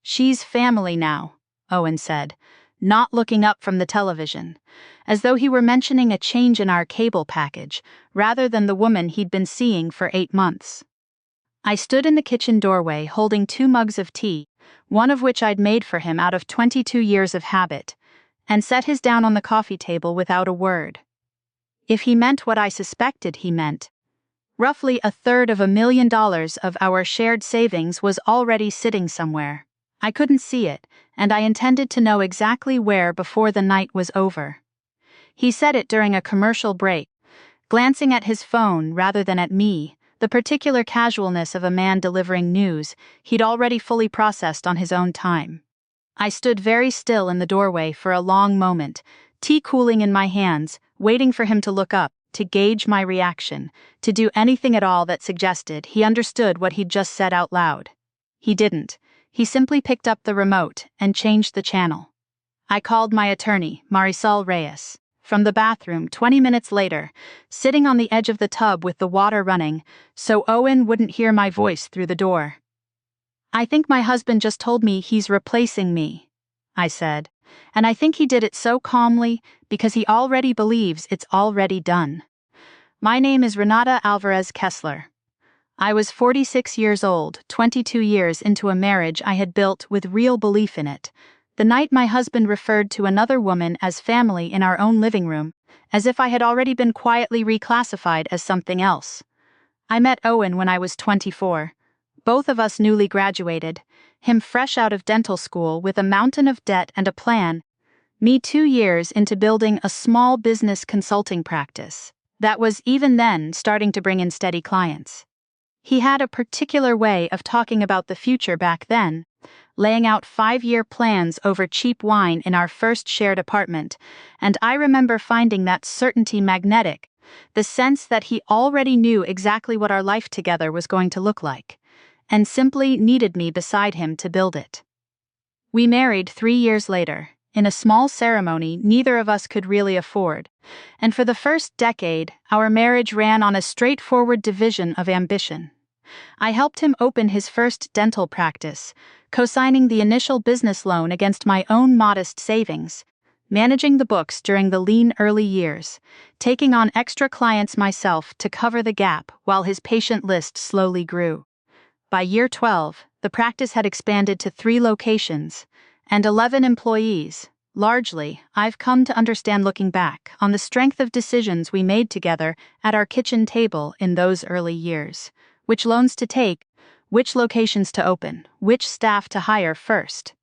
"She's family now," Owen said, not looking up from the television, as though he were mentioning a change in our cable package, rather than the woman he'd been seeing for 8 months. I stood in the kitchen doorway holding 2 mugs of tea, one of which I'd made for him out of 22 years of habit, and set his down on the coffee table without a word. If he meant what I suspected he meant, roughly $250,000 of our shared savings was already sitting somewhere. I couldn't see it, and I intended to know exactly where before the night was over. He said it during a commercial break, glancing at his phone rather than at me, the particular casualness of a man delivering news he'd already fully processed on his own time. I stood very still in the doorway for a long moment, tea cooling in my hands, waiting for him to look up, to gauge my reaction, to do anything at all that suggested he understood what he'd just said out loud. He didn't. He simply picked up the remote and changed the channel. I called my attorney, Marisol Reyes, from the bathroom 20 minutes later, sitting on the edge of the tub with the water running, so Owen wouldn't hear my voice through the door. "I think my husband just told me he's replacing me," I said, and I think he did it so calmly because he already believes it's already done. "My name is Renata Alvarez Kessler. I was 46 years old, 22 years into a marriage I had built with real belief in it, the night my husband referred to another woman as family in our own living room, as if I had already been quietly reclassified as something else. I met Owen when I was 24. Both of us newly graduated, him fresh out of dental school with a mountain of debt and a plan, me 2 years into building a small business consulting practice that was even then starting to bring in steady clients. He had a particular way of talking about the future back then, laying out 5-year plans over cheap wine in our first shared apartment, and I remember finding that certainty magnetic, the sense that he already knew exactly what our life together was going to look like, and simply needed me beside him to build it. We married 3 years later, in a small ceremony neither of us could really afford, and for the first decade, our marriage ran on a straightforward division of ambition. I helped him open his first dental practice, co-signing the initial business loan against my own modest savings, managing the books during the lean early years, taking on extra clients myself to cover the gap while his patient list slowly grew. By year 12, the practice had expanded to 3 locations and 11 employees. Largely, I've come to understand looking back on the strength of decisions we made together at our kitchen table in those early years. Which loans to take, which locations to open, which staff to hire first.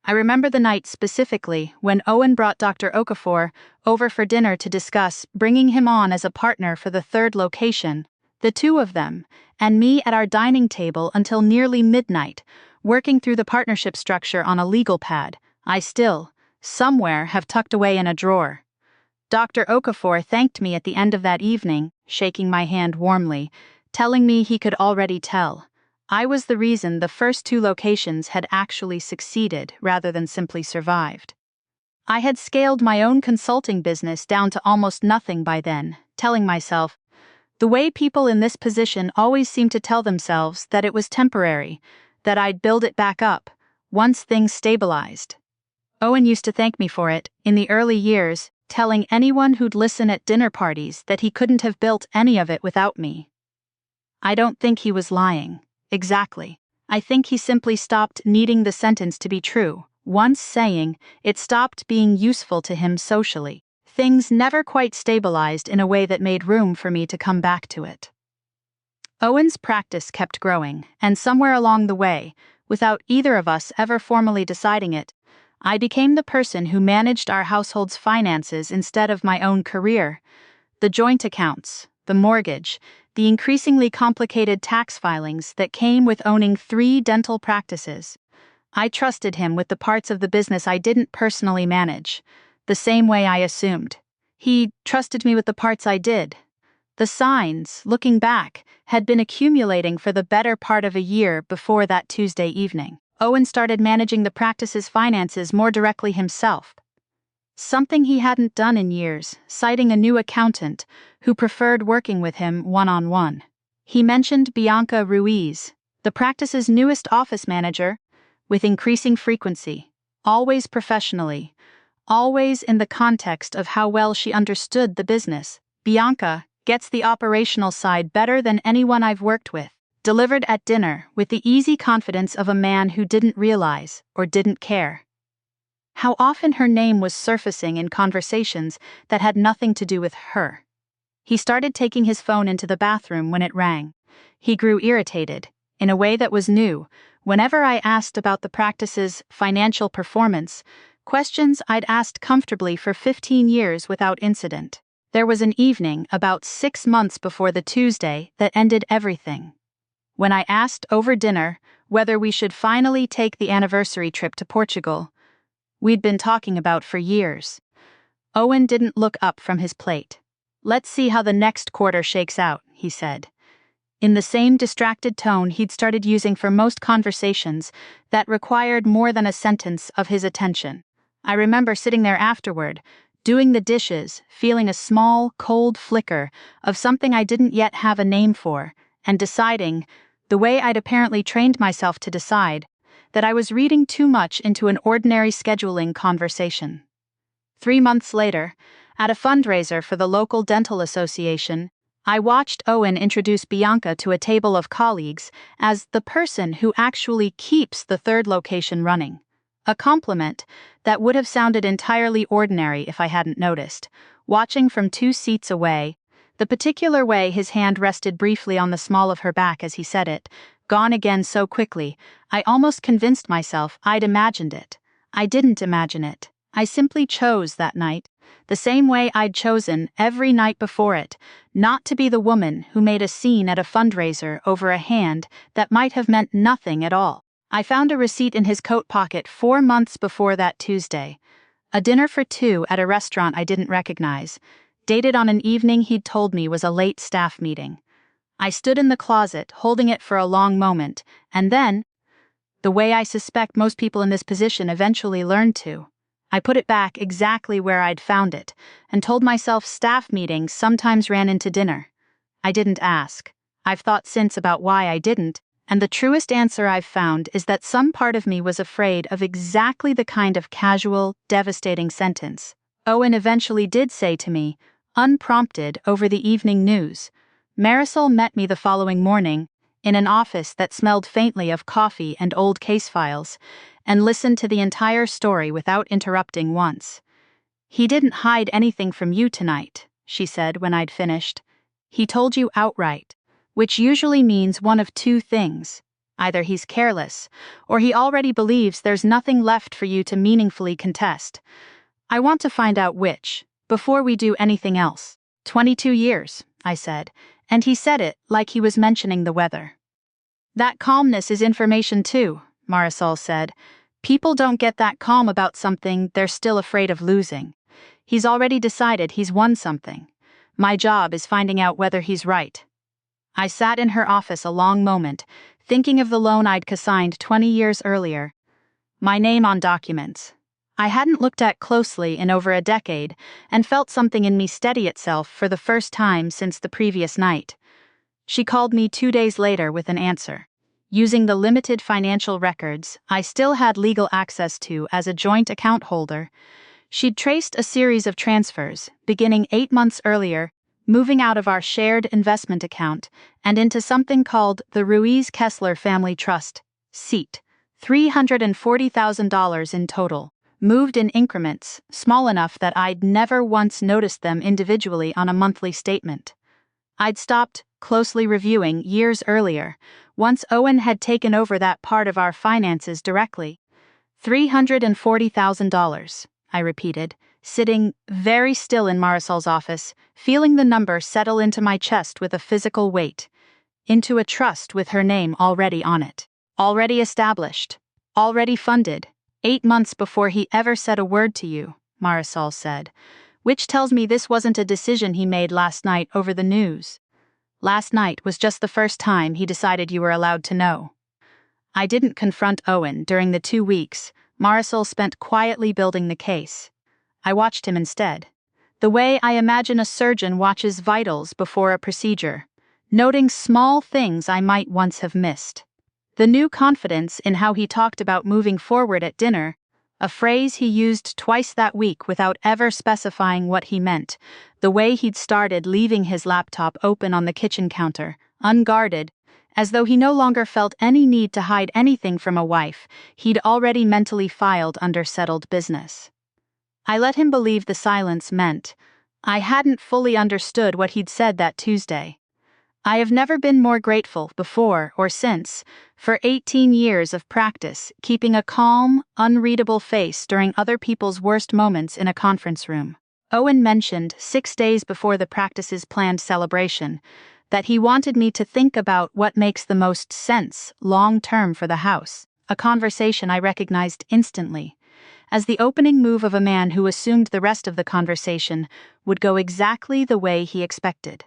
I remember the night specifically when Owen brought Dr. Okafor over for dinner to discuss bringing him on as a partner for the 3rd location, the 2 of them, and me at our dining table until nearly midnight, working through the partnership structure on a legal pad I still, somewhere, have tucked away in a drawer. Dr. Okafor thanked me at the end of that evening, shaking my hand warmly, telling me he could already tell I was the reason the first 2 locations had actually succeeded rather than simply survived. I had scaled my own consulting business down to almost nothing by then, telling myself, the way people in this position always seem to tell themselves that it was temporary, that I'd build it back up, once things stabilized. Owen used to thank me for it, in the early years, telling anyone who'd listen at dinner parties that he couldn't have built any of it without me. I don't think he was lying. Exactly. I think he simply stopped needing the sentence to be true, once saying it stopped being useful to him socially. Things never quite stabilized in a way that made room for me to come back to it. Owen's practice kept growing, and somewhere along the way, without either of us ever formally deciding it, I became the person who managed our household's finances instead of my own career. The joint accounts, the mortgage, the increasingly complicated tax filings that came with owning 3 dental practices. I trusted him with the parts of the business I didn't personally manage, the same way I assumed. He trusted me with the parts I did. The signs, looking back, had been accumulating for the better part of a year before that Tuesday evening. Owen started managing the practice's finances more directly himself. Something he hadn't done in years, citing a new accountant who preferred working with him one-on-one. He mentioned Bianca Ruiz, the practice's newest office manager, with increasing frequency, always professionally, always in the context of how well she understood the business. Bianca gets the operational side better than anyone I've worked with. Delivered at dinner with the easy confidence of a man who didn't realize or didn't care how often her name was surfacing in conversations that had nothing to do with her. He started taking his phone into the bathroom when it rang. He grew irritated, in a way that was new, whenever I asked about the practice's financial performance, questions I'd asked comfortably for 15 years without incident. There was an evening about 6 months before the Tuesday that ended everything. When I asked over dinner whether we should finally take the anniversary trip to Portugal, we'd been talking about for years. Owen didn't look up from his plate. "Let's see how the next quarter shakes out," he said, in the same distracted tone he'd started using for most conversations that required more than a sentence of his attention. I remember sitting there afterward, doing the dishes, feeling a small, cold flicker of something I didn't yet have a name for, and deciding, the way I'd apparently trained myself to decide, that I was reading too much into an ordinary scheduling conversation. 3 months later, at a fundraiser for the local dental association, I watched Owen introduce Bianca to a table of colleagues as the person who actually keeps the third location running. A compliment that would have sounded entirely ordinary if I hadn't noticed, watching from 2 seats away, the particular way his hand rested briefly on the small of her back as he said it, gone again so quickly, I almost convinced myself I'd imagined it. I didn't imagine it. I simply chose that night, the same way I'd chosen every night before it, not to be the woman who made a scene at a fundraiser over a hand that might have meant nothing at all. I found a receipt in his coat pocket 4 months before that Tuesday. A dinner for 2 at a restaurant I didn't recognize, dated on an evening he'd told me was a late staff meeting. I stood in the closet, holding it for a long moment, and then, the way I suspect most people in this position eventually learned to, I put it back exactly where I'd found it, and told myself staff meetings sometimes ran into dinner. I didn't ask. I've thought since about why I didn't, and the truest answer I've found is that some part of me was afraid of exactly the kind of casual, devastating sentence Owen eventually did say to me, unprompted over the evening news. Marisol met me the following morning, in an office that smelled faintly of coffee and old case files, and listened to the entire story without interrupting once. "He didn't hide anything from you tonight," she said when I'd finished. "He told you outright, which usually means one of 2 things. Either he's careless, or he already believes there's nothing left for you to meaningfully contest. I want to find out which, before we do anything else." 22 years, I said, and he said it like he was mentioning the weather. "That calmness is information too," Marisol said. "People don't get that calm about something they're still afraid of losing. He's already decided he's won something. My job is finding out whether he's right." I sat in her office a long moment, thinking of the loan I'd signed 20 years earlier. My name on documents I hadn't looked at closely in over a decade, and felt something in me steady itself for the first time since the previous night. She called me 2 days later with an answer. Using the limited financial records I still had legal access to as a joint account holder, she'd traced a series of transfers, beginning 8 months earlier, moving out of our shared investment account and into something called the Ruiz-Kessler Family Trust, SEAT, $340,000 in total, moved in increments, small enough that I'd never once noticed them individually on a monthly statement. I'd stopped closely reviewing years earlier, once Owen had taken over that part of our finances directly. $340,000, I repeated, sitting very still in Marisol's office, feeling the number settle into my chest with a physical weight, into a trust with her name already on it. Already established. Already funded. 8 months before he ever said a word to you, Marisol said, which tells me this wasn't a decision he made last night over the news. Last night was just the first time he decided you were allowed to know. I didn't confront Owen during the 2 weeks Marisol spent quietly building the case. I watched him instead, the way I imagine a surgeon watches vitals before a procedure, noting small things I might once have missed. The new confidence in how he talked about moving forward at dinner, a phrase he used twice that week without ever specifying what he meant, the way he'd started leaving his laptop open on the kitchen counter, unguarded, as though he no longer felt any need to hide anything from a wife he'd already mentally filed under settled business. I let him believe the silence meant I hadn't fully understood what he'd said that Tuesday. I have never been more grateful before or since for 18 years of practice keeping a calm, unreadable face during other people's worst moments in a conference room. Owen mentioned 6 days before the practice's planned celebration that he wanted me to think about what makes the most sense long-term for the house, a conversation I recognized instantly as the opening move of a man who assumed the rest of the conversation would go exactly the way he expected.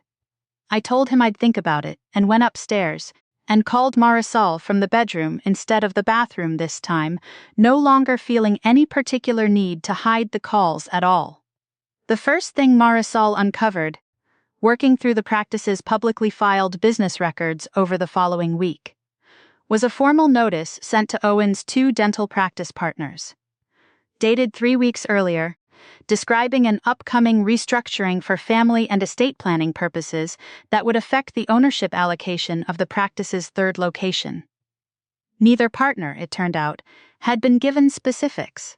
I told him I'd think about it and went upstairs and called Marisol from the bedroom instead of the bathroom this time, no longer feeling any particular need to hide the calls at all. The first thing Marisol uncovered, working through the practice's publicly filed business records over the following week, was a formal notice sent to Owen's 2 dental practice partners. Dated 3 weeks earlier, describing an upcoming restructuring for family and estate planning purposes that would affect the ownership allocation of the practice's 3rd location. Neither partner, it turned out, had been given specifics.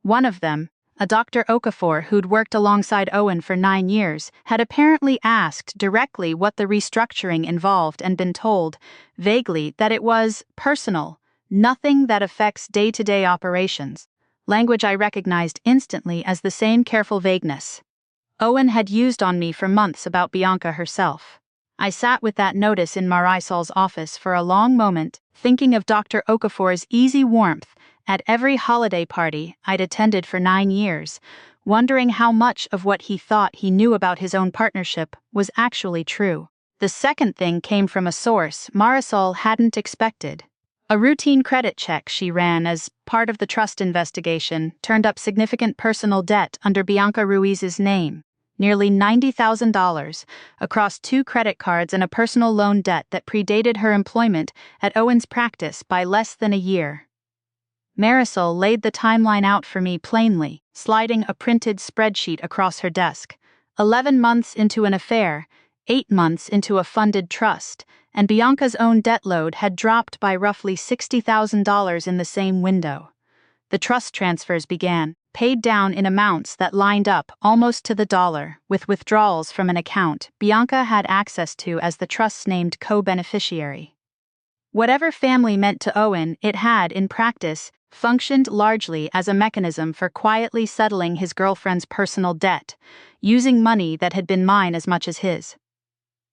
One of them, a Dr. Okafor who'd worked alongside Owen for 9 years, had apparently asked directly what the restructuring involved and been told, vaguely, that it was personal, nothing that affects day-to-day operations. Language I recognized instantly as the same careful vagueness Owen had used on me for months about Bianca herself. I sat with that notice in Marisol's office for a long moment, thinking of Dr. Okafor's easy warmth at every holiday party I'd attended for 9 years, wondering how much of what he thought he knew about his own partnership was actually true. The second thing came from a source Marisol hadn't expected. A routine credit check she ran as part of the trust investigation turned up significant personal debt under Bianca Ruiz's name, nearly $90,000, across 2 credit cards and a personal loan debt that predated her employment at Owen's practice by less than a year. Marisol laid the timeline out for me plainly, sliding a printed spreadsheet across her desk. 11 months into an affair, 8 months into a funded trust, and Bianca's own debt load had dropped by roughly $60,000 in the same window. The trust transfers began, paid down in amounts that lined up almost to the dollar, with withdrawals from an account Bianca had access to as the trust's named co-beneficiary. Whatever family meant to Owen, it had, in practice, functioned largely as a mechanism for quietly settling his girlfriend's personal debt, using money that had been mine as much as his.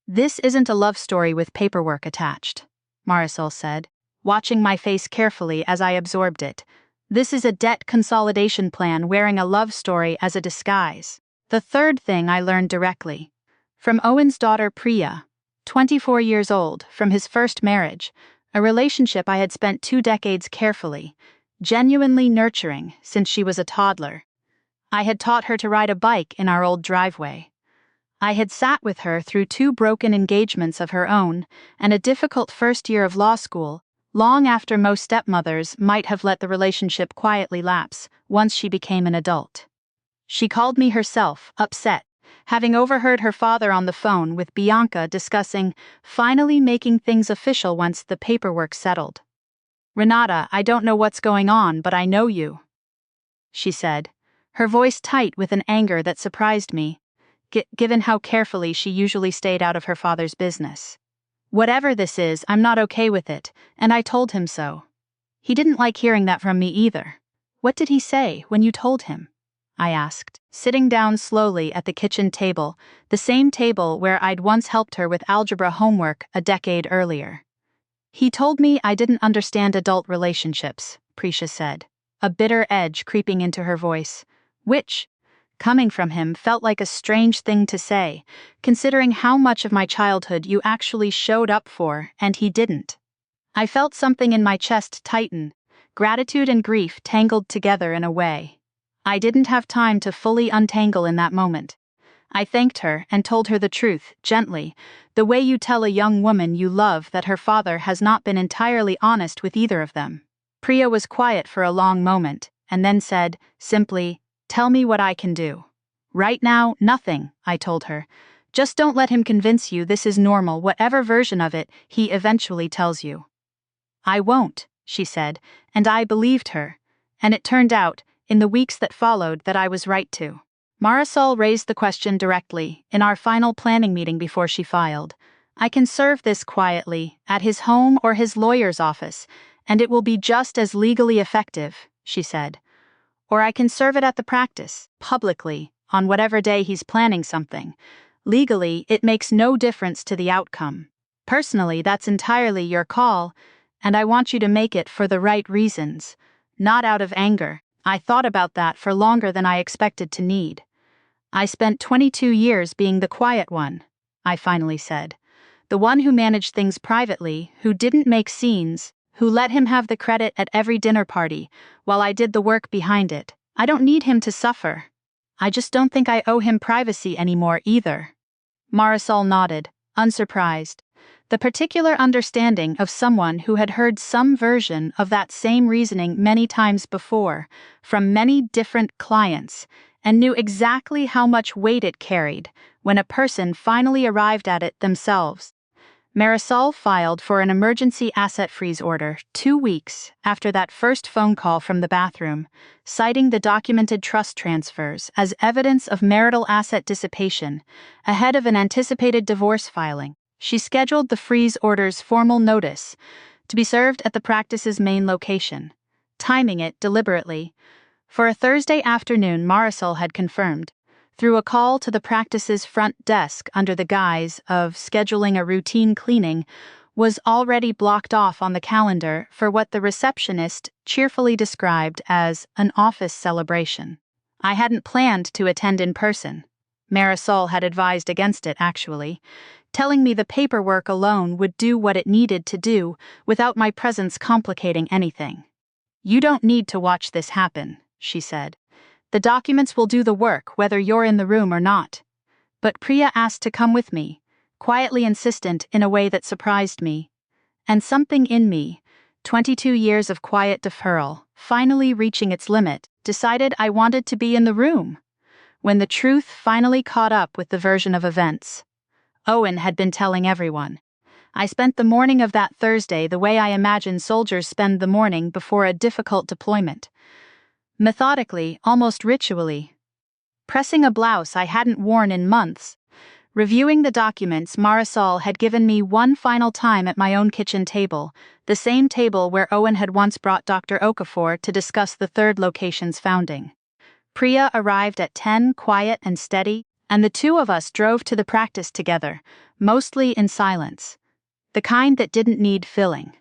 "This isn't a love story with paperwork attached," Marisol said, watching my face carefully as I absorbed it. "This is a debt consolidation plan wearing a love story as a disguise." The third thing I learned directly from Owen's daughter Priya, 24 years old, from his first marriage, a relationship I had spent 2 decades carefully, genuinely nurturing since she was a toddler. I had taught her to ride a bike in our old driveway. I had sat with her through 2 broken engagements of her own and a difficult first year of law school, long after most stepmothers might have let the relationship quietly lapse once she became an adult. She called me herself, upset, having overheard her father on the phone with Bianca discussing finally making things official once the paperwork settled. "Renata, I don't know what's going on, but I know you," she said, her voice tight with an anger that surprised me, given how carefully she usually stayed out of her father's business. "Whatever this is, I'm not okay with it, and I told him so." He didn't like hearing that from me either. "What did he say when you told him?" I asked, sitting down slowly at the kitchen table, the same table where I'd once helped her with algebra homework a decade earlier. "He told me I didn't understand adult relationships," Prisha said, a bitter edge creeping into her voice, which, coming from him, felt like a strange thing to say, considering how much of my childhood you actually showed up for and he didn't. I felt something in my chest tighten, gratitude and grief tangled together in a way I didn't have time to fully untangle in that moment. I thanked her and told her the truth, gently, the way you tell a young woman you love that her father has not been entirely honest with either of them. Priya was quiet for a long moment, and then said, simply, "Tell me what I can do." "Right now, nothing," I told her. "Just don't let him convince you this is normal, whatever version of it he eventually tells you." "I won't," she said, and I believed her. And it turned out, in the weeks that followed, that I was right to. Marisol raised the question directly, in our final planning meeting before she filed. "I can serve this quietly, at his home or his lawyer's office, and it will be just as legally effective," she said. "Or I can serve it at the practice, publicly, on whatever day he's planning something. Legally, it makes no difference to the outcome. Personally, that's entirely your call, and I want you to make it for the right reasons, not out of anger." I thought about that for longer than I expected to need. "I spent 22 years being the quiet one," I finally said. "The one who managed things privately, who didn't make scenes, who let him have the credit at every dinner party, while I did the work behind it. I don't need him to suffer. I just don't think I owe him privacy anymore either." Marisol nodded, unsurprised. The particular understanding of someone who had heard some version of that same reasoning many times before, from many different clients, and knew exactly how much weight it carried when a person finally arrived at it themselves. Marisol filed for an emergency asset freeze order 2 weeks after that first phone call from the bathroom, citing the documented trust transfers as evidence of marital asset dissipation ahead of an anticipated divorce filing. She scheduled the freeze order's formal notice to be served at the practice's main location, timing it deliberately. For a Thursday afternoon, Marisol had confirmed, through a call to the practice's front desk under the guise of scheduling a routine cleaning, was already blocked off on the calendar for what the receptionist cheerfully described as an office celebration. I hadn't planned to attend in person. Marisol had advised against it, actually, telling me the paperwork alone would do what it needed to do without my presence complicating anything. "You don't need to watch this happen," she said. "The documents will do the work whether you're in the room or not." But Priya asked to come with me, quietly insistent in a way that surprised me. And something in me, 22 years of quiet deferral, finally reaching its limit, decided I wanted to be in the room. When the truth finally caught up with the version of events Owen had been telling everyone, I spent the morning of that Thursday the way I imagine soldiers spend the morning before a difficult deployment. Methodically, almost ritually. Pressing a blouse I hadn't worn in months. Reviewing the documents Marisol had given me one final time at my own kitchen table, the same table where Owen had once brought Dr. Okafor to discuss the third location's founding. Priya arrived at 10, quiet and steady, and the two of us drove to the practice together, mostly in silence. The kind that didn't need filling.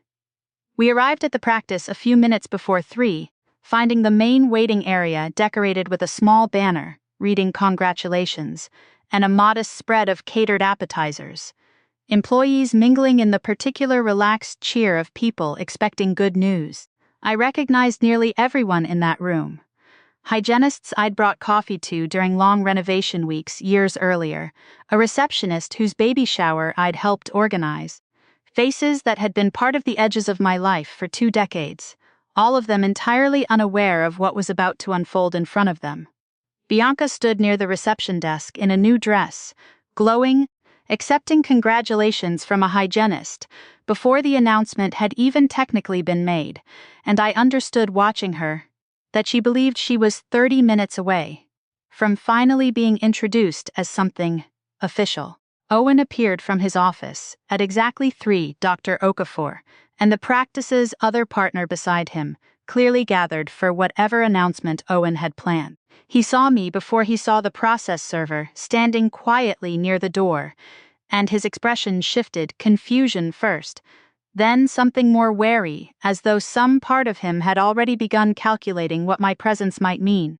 We arrived at the practice a few minutes before 3, finding the main waiting area decorated with a small banner, reading "Congratulations," and a modest spread of catered appetizers. Employees mingling in the particular relaxed cheer of people expecting good news. I recognized nearly everyone in that room. Hygienists I'd brought coffee to during long renovation weeks years earlier, a receptionist whose baby shower I'd helped organize. Faces that had been part of the edges of my life for 2 decades, all of them entirely unaware of what was about to unfold in front of them. Bianca stood near the reception desk in a new dress, glowing, accepting congratulations from a hygienist before the announcement had even technically been made, and I understood watching her that she believed she was 30 minutes away from finally being introduced as something official. Owen appeared from his office at exactly 3, Dr. Okafor, and the practice's other partner beside him, clearly gathered for whatever announcement Owen had planned. He saw me before he saw the process server standing quietly near the door, and his expression shifted, confusion first, then something more wary, as though some part of him had already begun calculating what my presence might mean.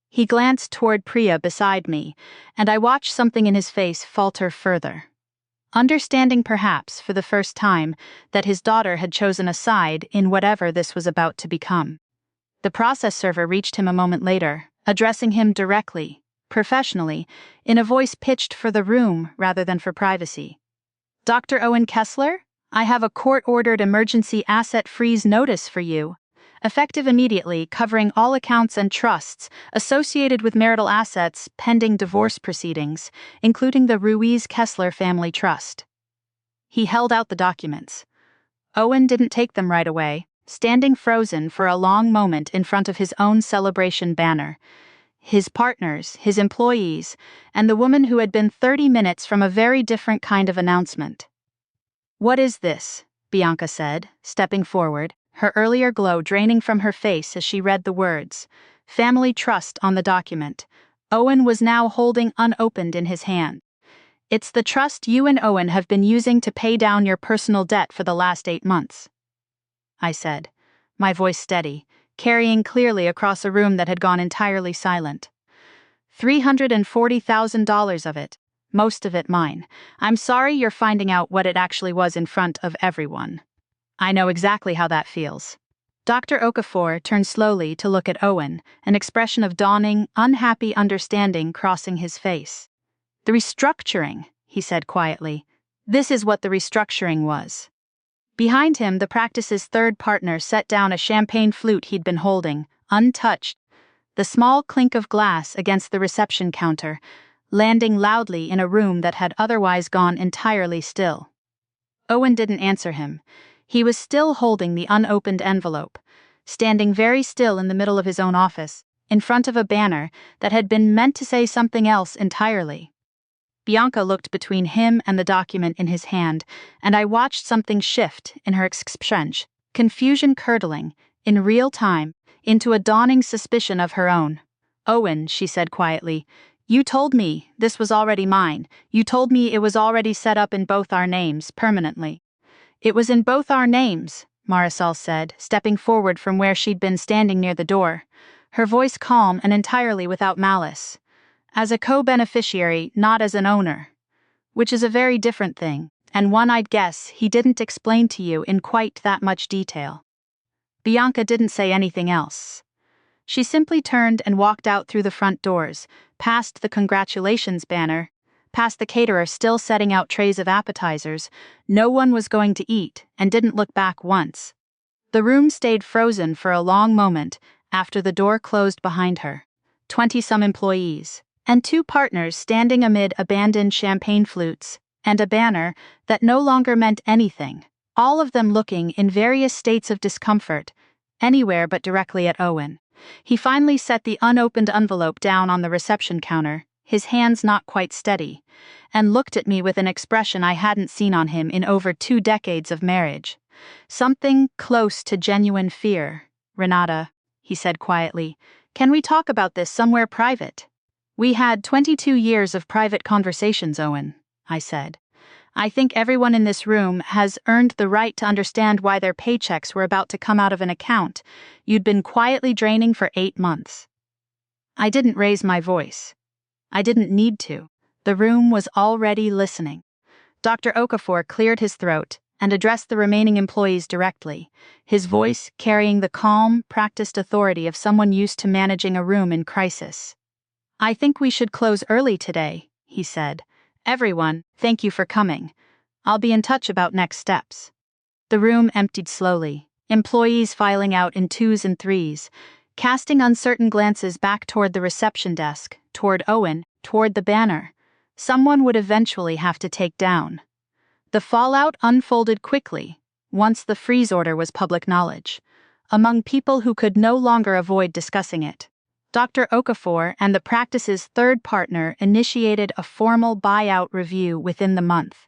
He glanced toward Priya beside me, and I watched something in his face falter further. Understanding perhaps, for the first time, that his daughter had chosen a side in whatever this was about to become. The process server reached him a moment later, addressing him directly. professionally, in a voice pitched for the room rather than for privacy. "Dr. Owen Kessler, I have a court-ordered emergency asset freeze notice for you, effective immediately, covering all accounts and trusts associated with marital assets pending divorce proceedings, including the Ruiz-Kessler Family Trust." He held out the documents. Owen didn't take them right away, standing frozen for a long moment in front of his own celebration banner. His partners, his employees, and the woman who had been 30 minutes from a very different kind of announcement. "What is this?" Bianca said, stepping forward, her earlier glow draining from her face as she read the words, "Family Trust," on the document. Owen was now holding unopened in his hand. "It's the trust you and Owen have been using to pay down your personal debt for the last 8 months," I said, my voice steady, carrying clearly across a room that had gone entirely silent. $340,000 of it, most of it mine. I'm sorry you're finding out what it actually was in front of everyone. I know exactly how that feels. Dr. Okafor turned slowly to look at Owen, an expression of dawning, unhappy understanding crossing his face. "The restructuring," he said quietly. "This is what the restructuring was." Behind him, the practice's third partner set down a champagne flute he'd been holding, untouched, the small clink of glass against the reception counter, landing loudly in a room that had otherwise gone entirely still. Owen didn't answer him. He was still holding the unopened envelope, standing very still in the middle of his own office, in front of a banner that had been meant to say something else entirely. Bianca looked between him and the document in his hand, and I watched something shift in her expression, confusion curdling, in real time, into a dawning suspicion of her own. "Owen," she said quietly, "you told me this was already mine. You told me it was already set up in both our names, permanently." "It was in both our names," Marisol said, stepping forward from where she'd been standing near the door, her voice calm and entirely without malice. "As a co-beneficiary, not as an owner. Which is a very different thing, and one I'd guess he didn't explain to you in quite that much detail." Bianca didn't say anything else. She simply turned and walked out through the front doors, past the congratulations banner, past the caterer still setting out trays of appetizers. No one was going to eat, and didn't look back once. The room stayed frozen for a long moment after the door closed behind her. 20-some employees, and 2 partners standing amid abandoned champagne flutes, and a banner that no longer meant anything, all of them looking in various states of discomfort, anywhere but directly at Owen. He finally set the unopened envelope down on the reception counter, his hands not quite steady, and looked at me with an expression I hadn't seen on him in over 2 decades of marriage. Something close to genuine fear. "Renata," he said quietly, "can we talk about this somewhere private?" "We had 22 years of private conversations, Owen," I said. "I think everyone in this room has earned the right to understand why their paychecks were about to come out of an account you'd been quietly draining for 8 months." I didn't raise my voice. I didn't need to. The room was already listening. Dr. Okafor cleared his throat and addressed the remaining employees directly, his voice carrying the calm, practiced authority of someone used to managing a room in crisis. "I think we should close early today," he said. "Everyone, thank you for coming. I'll be in touch about next steps." The room emptied slowly, employees filing out in 2s and 3s, casting uncertain glances back toward the reception desk, toward Owen, toward the banner. Someone would eventually have to take down. The fallout unfolded quickly, once the freeze order was public knowledge, among people who could no longer avoid discussing it. Dr. Okafor and the practice's third partner initiated a formal buyout review within the month,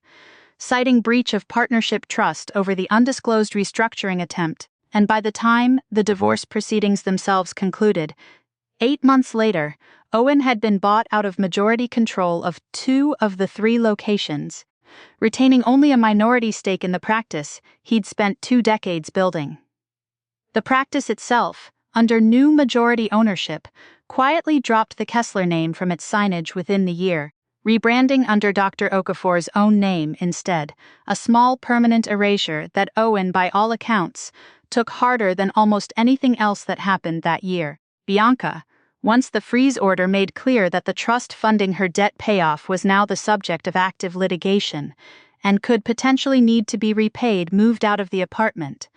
citing breach of partnership trust over the undisclosed restructuring attempt, and by the time the divorce proceedings themselves concluded, 8 months later, Owen had been bought out of majority control of 2 of the 3 locations, retaining only a minority stake in the practice he'd spent 2 decades building. The practice itself, under new majority ownership, quietly dropped the Kessler name from its signage within the year, rebranding under Dr. Okafor's own name instead, a small permanent erasure that Owen, by all accounts, took harder than almost anything else that happened that year. Bianca, Once the freeze order made clear that the trust funding her debt payoff was now the subject of active litigation and could potentially need to be repaid, moved out of the apartment.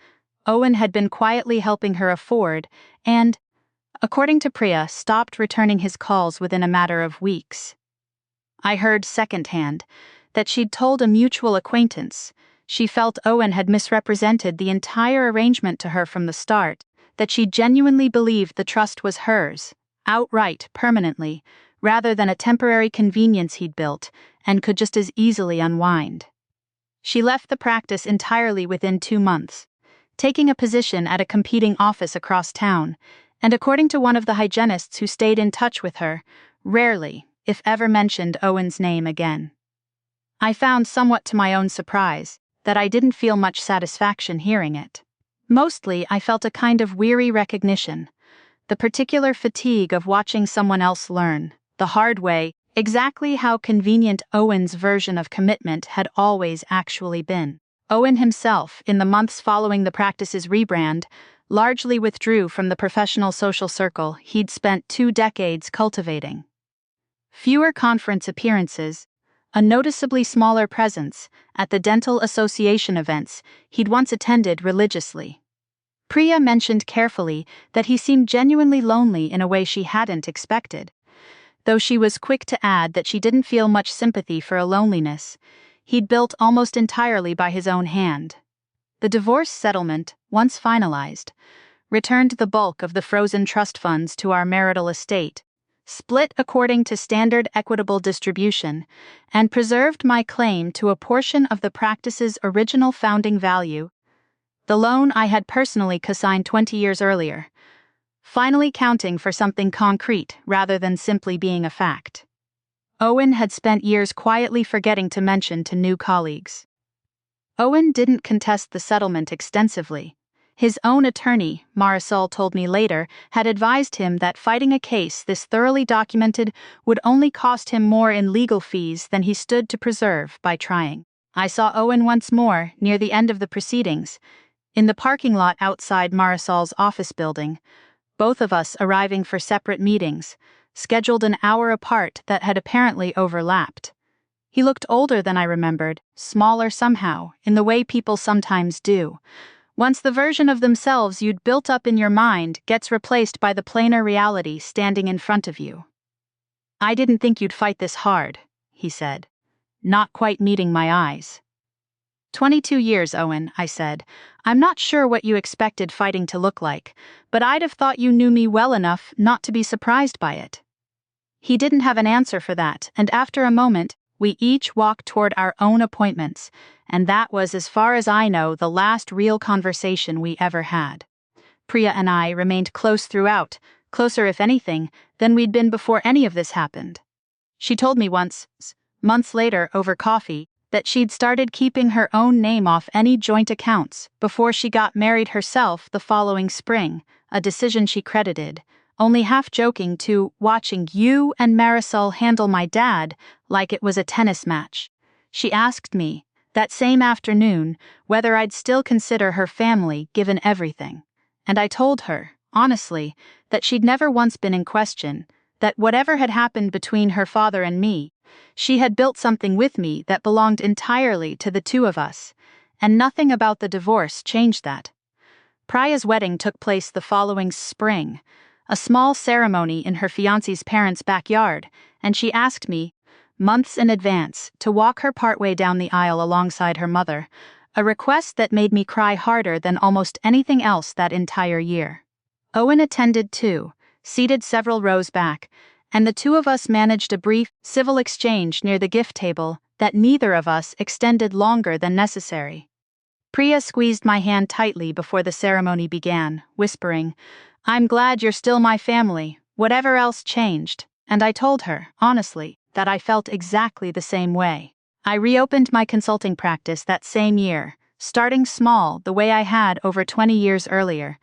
Owen had been quietly helping her afford and, according to Priya, stopped returning his calls within a matter of weeks. I heard secondhand that she'd told a mutual acquaintance she felt Owen had misrepresented the entire arrangement to her from the start, that she genuinely believed the trust was hers, outright, permanently, rather than a temporary convenience he'd built and could just as easily unwind. She left the practice entirely within 2 months, taking a position at a competing office across town, and according to one of the hygienists who stayed in touch with her, rarely, if ever, mentioned Owen's name again. I found, somewhat to my own surprise, that I didn't feel much satisfaction hearing it. Mostly, I felt a kind of weary recognition, the particular fatigue of watching someone else learn, the hard way, exactly how convenient Owen's version of commitment had always actually been. Owen himself, in the months following the practice's rebrand, largely withdrew from the professional social circle he'd spent 2 decades cultivating. Fewer conference appearances, a noticeably smaller presence at the Dental Association events he'd once attended religiously. Priya mentioned carefully that he seemed genuinely lonely in a way she hadn't expected, though she was quick to add that she didn't feel much sympathy for a loneliness he'd built almost entirely by his own hand. The divorce settlement, once finalized, returned the bulk of the frozen trust funds to our marital estate, split according to standard equitable distribution, and preserved my claim to a portion of the practice's original founding value, the loan I had personally co-signed 20 years earlier, finally counting for something concrete rather than simply being a fact. Owen had spent years quietly forgetting to mention to new colleagues. Owen didn't contest the settlement extensively. His own attorney, Marisol told me later, had advised him that fighting a case this thoroughly documented would only cost him more in legal fees than he stood to preserve by trying. I saw Owen once more near the end of the proceedings, in the parking lot outside Marisol's office building, both of us arriving for separate meetings, scheduled an hour apart that had apparently overlapped. He looked older than I remembered, smaller somehow, in the way people sometimes do, once the version of themselves you'd built up in your mind gets replaced by the plainer reality standing in front of you. "I didn't think you'd fight this hard," he said, not quite meeting my eyes. 22 years, Owen," I said. "I'm not sure what you expected fighting to look like, but I'd have thought you knew me well enough not to be surprised by it." He didn't have an answer for that, and after a moment, we each walked toward our own appointments, and that was, as far as I know, the last real conversation we ever had. Priya and I remained close throughout, closer, if anything, than we'd been before any of this happened. She told me once, months later over coffee, that she'd started keeping her own name off any joint accounts before she got married herself the following spring, a decision she credited, only half joking, to watching you and Marisol handle my dad like it was a tennis match. She asked me, that same afternoon, whether I'd still consider her family given everything, and I told her, honestly, that she'd never once been in question, that whatever had happened between her father and me, she had built something with me that belonged entirely to the two of us, and nothing about the divorce changed that. Priya's wedding took place the following spring, a small ceremony in her fiancé's parents' backyard, and she asked me, months in advance, to walk her partway down the aisle alongside her mother, a request that made me cry harder than almost anything else that entire year. Owen attended too, seated several rows back, and the two of us managed a brief, civil exchange near the gift table that neither of us extended longer than necessary. Priya squeezed my hand tightly before the ceremony began, whispering, "I'm glad you're still my family, whatever else changed," and I told her, honestly, that I felt exactly the same way. I reopened my consulting practice that same year, starting small the way I had over 20 years earlier,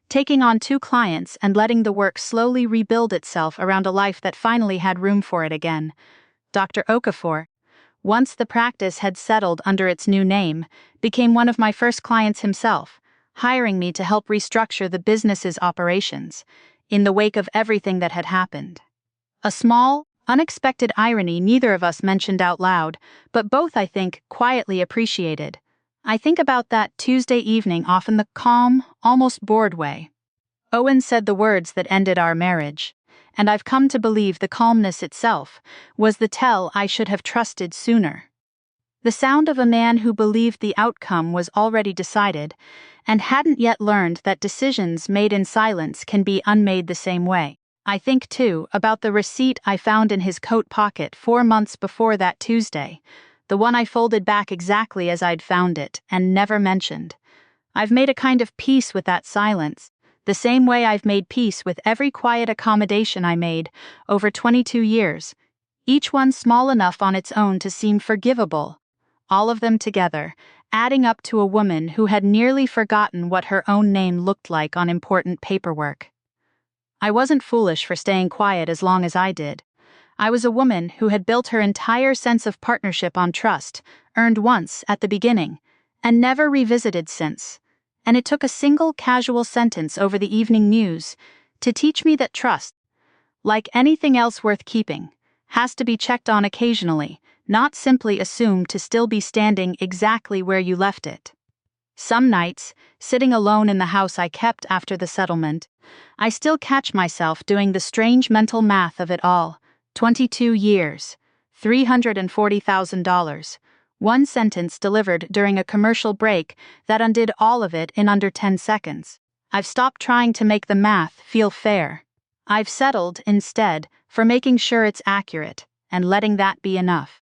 taking on 2 clients and letting the work slowly rebuild itself around a life that finally had room for it again. Dr. Okafor, once the practice had settled under its new name, became one of my first clients himself, hiring me to help restructure the business's operations, in the wake of everything that had happened. A small, unexpected irony neither of us mentioned out loud, but both, I think, quietly appreciated. I think about that Tuesday evening off in the calm, almost bored way. Owen said the words that ended our marriage, and I've come to believe the calmness itself was the tell I should have trusted sooner. The sound of a man who believed the outcome was already decided, and hadn't yet learned that decisions made in silence can be unmade the same way. I think, too, about the receipt I found in his coat pocket 4 months before that Tuesday, the one I folded back exactly as I'd found it, and never mentioned. I've made a kind of peace with that silence, the same way I've made peace with every quiet accommodation I made over 22 years, each one small enough on its own to seem forgivable, all of them together, adding up to a woman who had nearly forgotten what her own name looked like on important paperwork. I wasn't foolish for staying quiet as long as I did. I was a woman who had built her entire sense of partnership on trust, earned once at the beginning, and never revisited since. And it took a single casual sentence over the evening news to teach me that trust, like anything else worth keeping, has to be checked on occasionally, not simply assumed to still be standing exactly where you left it. Some nights, sitting alone in the house I kept after the settlement, I still catch myself doing the strange mental math of it all. 22 years, $340,000, one sentence delivered during a commercial break that undid all of it in under 10 seconds. I've stopped trying to make the math feel fair. I've settled, instead, for making sure it's accurate, and letting that be enough.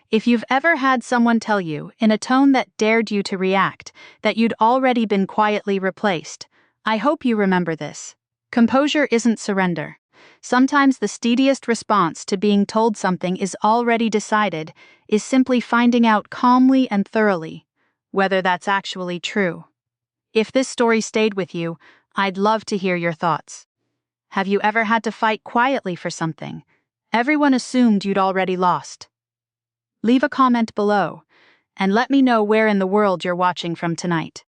If you've ever had someone tell you, in a tone that dared you to react, that you'd already been quietly replaced, I hope you remember this. Composure isn't surrender. Sometimes the steadiest response to being told something is already decided is simply finding out calmly and thoroughly whether that's actually true. If this story stayed with you, I'd love to hear your thoughts. Have you ever had to fight quietly for something everyone assumed you'd already lost? Leave a comment below, and let me know where in the world you're watching from tonight.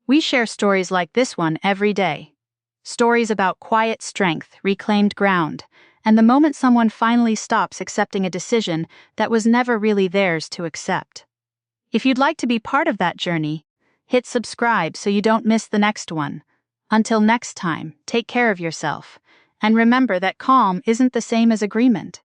We share stories like this one every day. Stories about quiet strength, reclaimed ground, and the moment someone finally stops accepting a decision that was never really theirs to accept. If you'd like to be part of that journey, hit subscribe so you don't miss the next one. Until next time, take care of yourself, and remember that calm isn't the same as agreement.